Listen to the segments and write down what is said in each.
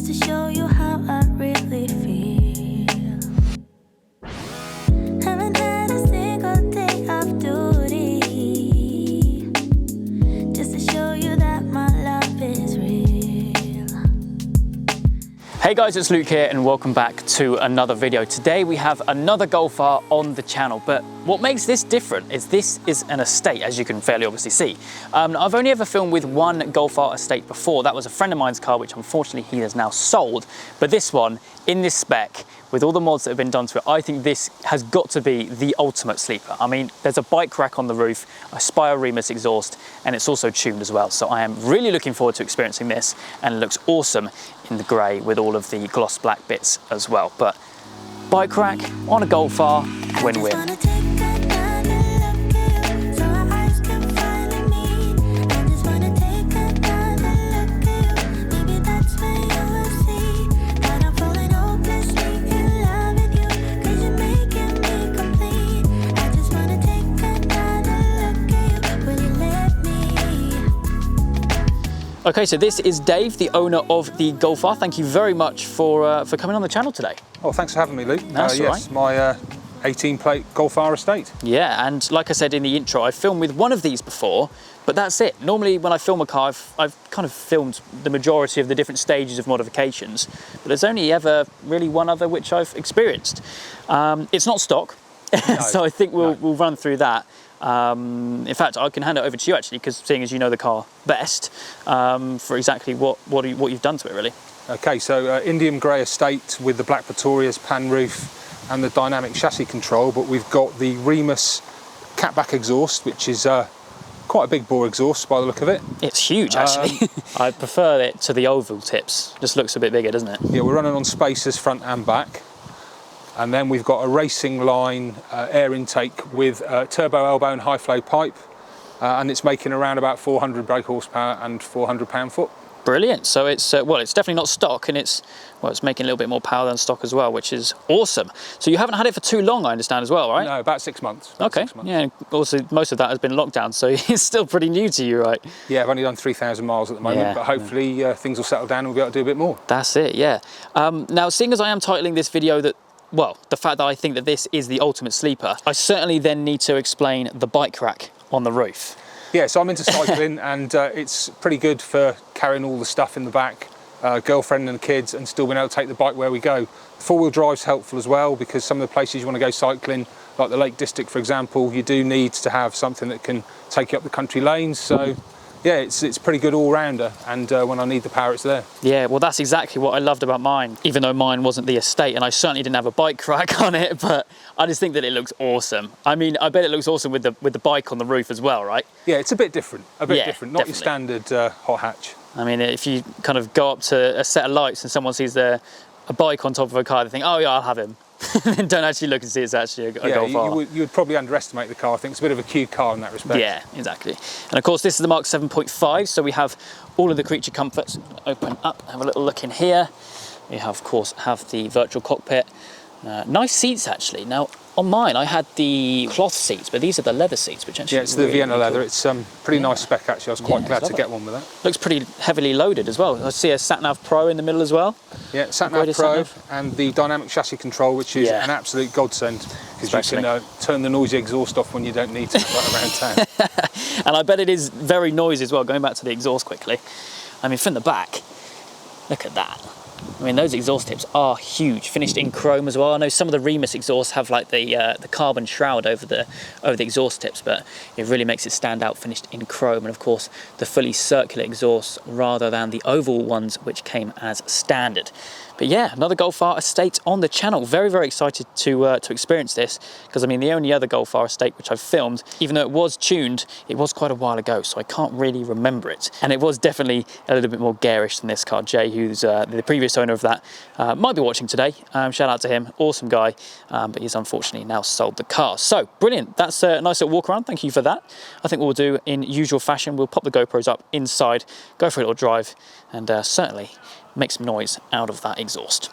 just to show you how I really feel. Haven't had a single day of duty, just to show you that my love is real. Hey guys, it's Luke here and welcome back to another video. Today we have another Golf R on the channel, but what makes this different is this is an estate, as you can fairly obviously see. I've only ever filmed with one Golf R estate before. That was a friend of mine's car, which unfortunately he has now sold. But this one, in this spec, with all the mods that have been done to it, I think this has got to be the ultimate sleeper. I mean, there's a bike rack on the roof, a Spire Remus exhaust, and it's also tuned as well. So I am really looking forward to experiencing this, and it looks awesome in the grey with all of the gloss black bits as well. But bike rack on a Golf R, win-win. Okay, so this is Dave, the owner of the Golf R. Thank you very much for coming on the channel today. Oh, thanks for having me, Luke. That's yes, right. My 18-plate Golf R estate. Yeah, and like I said in the intro, I've filmed with one of these before, but that's it. Normally when I film a car, I've kind of filmed the majority of the different stages of modifications, but there's only ever really one other which I've experienced. It's not stock, no, so I think we'll run through that. In fact, I can hand it over to you actually, because seeing as you know the car best, for exactly what you've done to it really. Okay, so Indian grey estate with the black Pretorius pan roof and the dynamic chassis control, but we've got the Remus catback exhaust, which is quite a big bore exhaust by the look of it. It's huge actually. I prefer it to the oval tips. Just looks a bit bigger, doesn't it? Yeah, we're running on spacers front and back. And then we've got a Raceline air intake with turbo elbow and high flow pipe, and it's making around about 400 brake horsepower and 400 pound-foot. Brilliant. So it's well, it's definitely not stock, and it's making a little bit more power than stock as well, which is awesome. So you haven't had it for too long, I understand as well, right? No, about 6 months. Okay. 6 months. Yeah. Also, most of that has been lockdown, so it's still pretty new to you, right? Yeah, I've only done 3,000 miles at the moment, yeah, but hopefully things will settle down and we'll be able to do a bit more. That's it. Yeah. Now, seeing as I am titling this video that, well, the fact that I think that this is the ultimate sleeper, I certainly then need to explain the bike rack on the roof. Yeah, so I'm into cycling and it's pretty good for carrying all the stuff in the back, girlfriend and kids, and still being able to take the bike where we go. Four-wheel drive's helpful as well, because some of the places you want to go cycling, like the Lake District for example, you do need to have something that can take you up the country lanes. So yeah, it's pretty good all-rounder, and when I need the power, it's there. Yeah, well, that's exactly what I loved about mine, even though mine wasn't the estate, and I certainly didn't have a bike rack on it, but I just think that it looks awesome. I mean, I bet it looks awesome with the bike on the roof as well, right? Yeah, it's a bit different, not definitely. Your standard hot hatch. I mean, if you kind of go up to a set of lights and someone sees a bike on top of a car, they think, oh yeah, I'll have him. And don't actually look and see it's actually a Golf R. You would probably underestimate the car. I think it's a bit of a cute car in that respect. Yeah, exactly. And of course, this is the Mark 7.5, so we have all of the creature comforts. Open up, have a little look in here. We have, of course, the virtual cockpit. Nice seats actually. Now, on mine, I had the cloth seats, but these are the leather seats, which actually it's the Vienna leather. It's pretty nice spec actually. I was quite glad to get one with that. Looks pretty heavily loaded as well. I see a Sat-Nav Pro in the middle as well. Yeah, Sat-Nav Pro and the dynamic chassis control, which is an absolute godsend, because you can turn the noisy exhaust off when you don't need to right around town. And I bet it is very noisy as well. Going back to the exhaust quickly. I mean, from the back, look at that. I mean, those exhaust tips are huge, finished in chrome as well. I know some of the Remus exhausts have like the carbon shroud over the exhaust tips, but it really makes it stand out, finished in chrome. And of course, the fully circular exhaust rather than the oval ones, which came as standard. But yeah, another Golf R estate on the channel. Very, very excited to experience this, because I mean, the only other Golf R estate which I've filmed, even though it was tuned, it was quite a while ago, so I can't really remember it. And it was definitely a little bit more garish than this car. Jay, who's the previous owner of that, might be watching today. Shout out to him, awesome guy, but he's unfortunately now sold the car. So brilliant, that's a nice little walk around. Thank you for that. I think what we'll do in usual fashion, we'll pop the GoPros up inside, go for a little drive, and certainly make some noise out of that exhaust.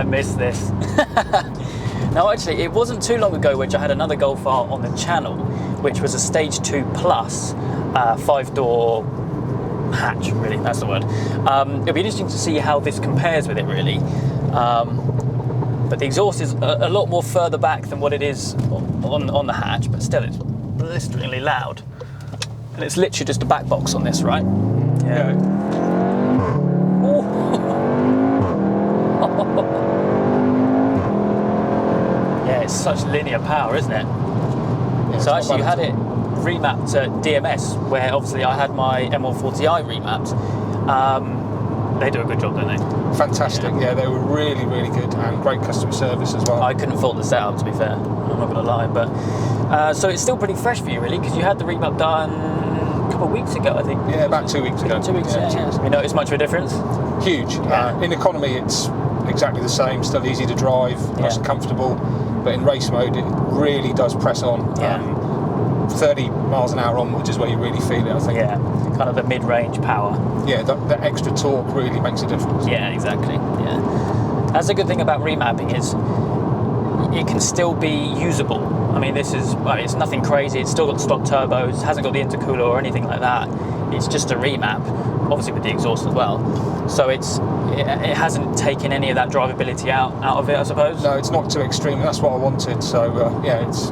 miss this. Now actually, it wasn't too long ago which I had another Golf R on the channel, which was a Stage 2 Plus 5-door hatch, really, that's the word. It'll be interesting to see how this compares with it, really. But the exhaust is a lot more further back than what it is on the hatch, but still it's blisteringly loud. And it's literally just a back box on this, right? Yeah. Yeah, it's such linear power, isn't it? Yeah, so actually you had it remapped to DMS, where obviously I had my M140i remapped. They do a good job, don't they? Fantastic, yeah, they were really, really good, and great customer service as well. I couldn't fault the setup, to be fair, I'm not going to lie, but so it's still pretty fresh for you, really, because you had the remap done a couple of weeks ago, I think. Yeah, about 2 weeks ago. 2 weeks, yeah. Have you noticed much of a difference? Huge. Yeah. In economy, it's exactly the same, still easy to drive, nice and comfortable, but in race mode, it really does press on. 30 miles an hour onwards is where you really feel it, I think. Yeah, kind of the mid-range power. Yeah, that extra torque really makes a difference. Yeah, exactly, yeah. That's the good thing about remapping is it can still be usable. I mean, this is, well, it's nothing crazy, it's still got stock turbos, hasn't got the intercooler or anything like that. It's just a remap, obviously with the exhaust as well. So it hasn't taken any of that drivability out of it, I suppose. No, it's not too extreme, and that's what I wanted. So yeah, it's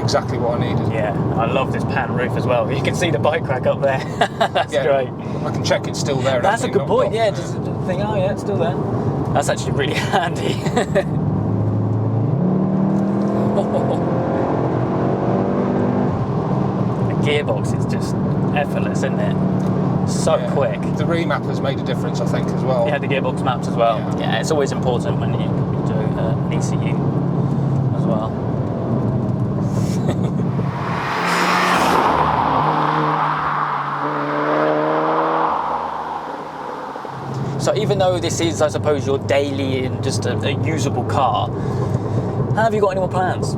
exactly what I needed. Yeah, I love this pan roof as well. You can see the bike rack up there. That's great. I can check it's still there. That's a good point. Yeah, just think, oh yeah, it's still there. That's actually really handy. The gearbox is just effortless, isn't it? So quick. The remap has made a difference, I think, as well. Yeah, the gearbox mapped as well. Yeah, it's always important when you do an ECU as well. So even though this is, I suppose, your daily and just a usable car, have you got any more plans?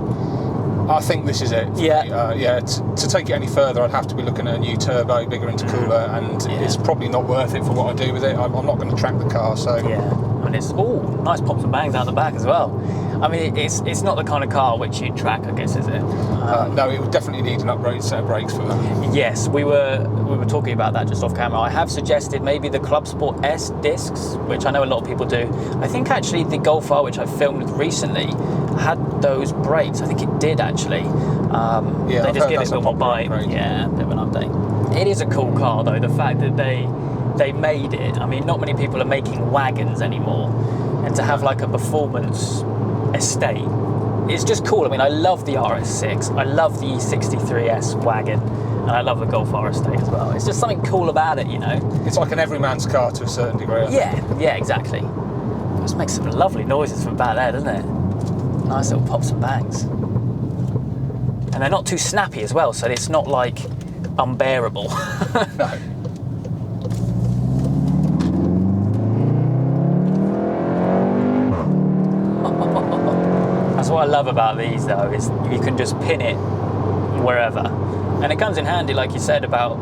I think this is it. Yeah. To take it any further, I'd have to be looking at a new turbo, bigger intercooler, and it's probably not worth it for what I do with it. I'm not going to track the car, so. Yeah, I mean, it's nice pops and bangs out the back as well. I mean, it's not the kind of car which you'd track, I guess, is it? No, it would definitely need an upgraded set of brakes for that. Yes, we were talking about that just off camera. I have suggested maybe the Club Sport S discs, which I know a lot of people do. I think actually the Golf R, which I filmed with recently, had those brakes. I think it did actually. They just give it a bit more bite. Yeah, a bit of an update. It is a cool car though. The fact that they made it. I mean, not many people are making wagons anymore, and to have like a performance estate, it's just cool. I mean, I love the RS6. I love the E63S wagon. And I love the Golf R estate as well. It's just something cool about it, you know. It's like an everyman's car to a certain degree. Yeah, exactly. It just makes some lovely noises from back there, doesn't it? Nice little pops and bangs. And they're not too snappy as well, so it's not like unbearable. No. That's what I love about these though, is you can just pin it wherever. And it comes in handy, like you said, about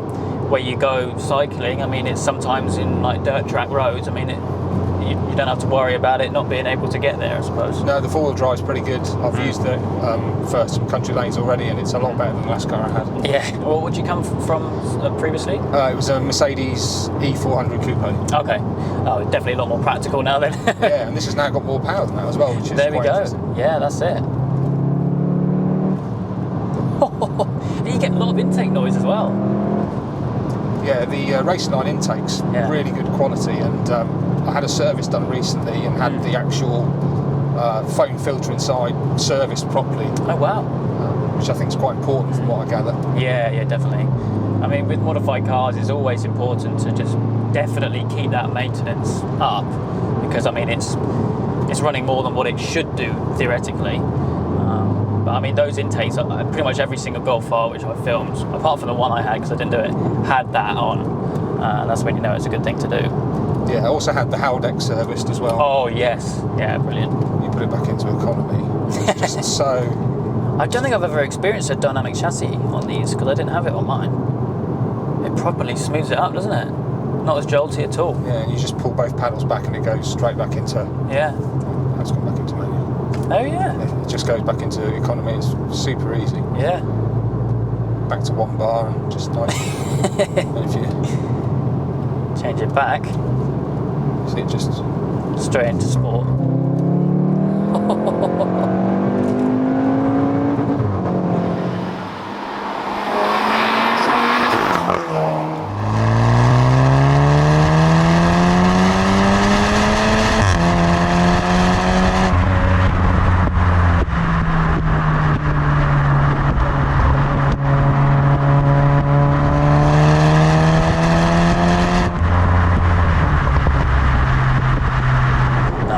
where you go cycling. I mean, it's sometimes in like dirt track roads. I mean, you don't have to worry about it not being able to get there, I suppose. No, the four-wheel drive's pretty good. I've used it for some country lanes already, and it's a lot better than the last car I had. Yeah. Well, would you come from previously? It was a Mercedes E400 Coupe. Okay. Oh, definitely a lot more practical now then. Yeah, and this has now got more power than that as well, which is there we quite go. interesting. Yeah, that's it. You get a lot of intake noise as well. Yeah, the Raceline Intakes, really good quality, and I had a service done recently and had the actual foam filter inside serviced properly. Oh wow. Which I think is quite important from what I gather. Yeah, definitely. I mean, with modified cars, it's always important to just definitely keep that maintenance up, because I mean, it's running more than what it should do theoretically. But I mean, those intakes, pretty much every single Golf R which I filmed, apart from the one I had because I didn't do it, had that on. That's when you know it's a good thing to do. Yeah, I also had the Haldex serviced as well. Oh yes, yeah, brilliant. You put it back into economy. It's just so. I don't think I've ever experienced a dynamic chassis on these because I didn't have it on mine. It properly smooths it up, doesn't it? Not as jolty at all. Yeah, and you just pull both paddles back and it goes straight back into. Yeah. That's gone back into manual. Oh yeah. It just goes back into economy. It's super easy. Yeah. Back to 1 bar and just nice. And if you change it back, see, it just straight into sport.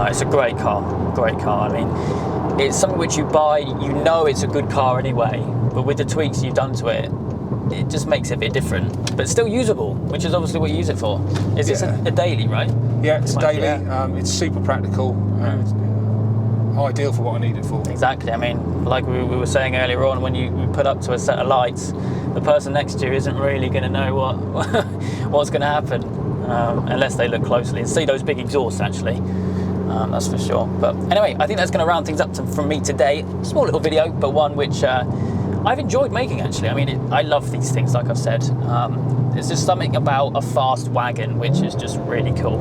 It's a great car. I mean, it's something which you buy, you know it's a good car anyway, but with the tweaks you've done to it, it just makes it a bit different, but still usable, which is obviously what you use it for. Is this a daily, right? Yeah, it's daily. It's super practical. Ideal for what I need it for. Exactly. I mean, like we were saying earlier on, when you put up to a set of lights, the person next to you isn't really going to know what's going to happen unless they look closely and see those big exhausts actually. That's for sure. But anyway, I think that's going to round things up from me today. Small little video, but one which I've enjoyed making actually. I mean, I love these things, like I've said. There's just something about a fast wagon which is just really cool.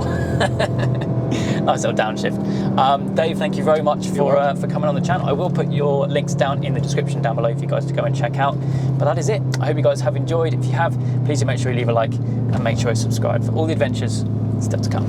Nice little downshift. Dave, thank you very much for coming on the channel. I will put your links down in the description down below for you guys to go and check out. But that is it. I hope you guys have enjoyed. If you have, please do make sure you leave a like and make sure you subscribe for all the adventures still to come.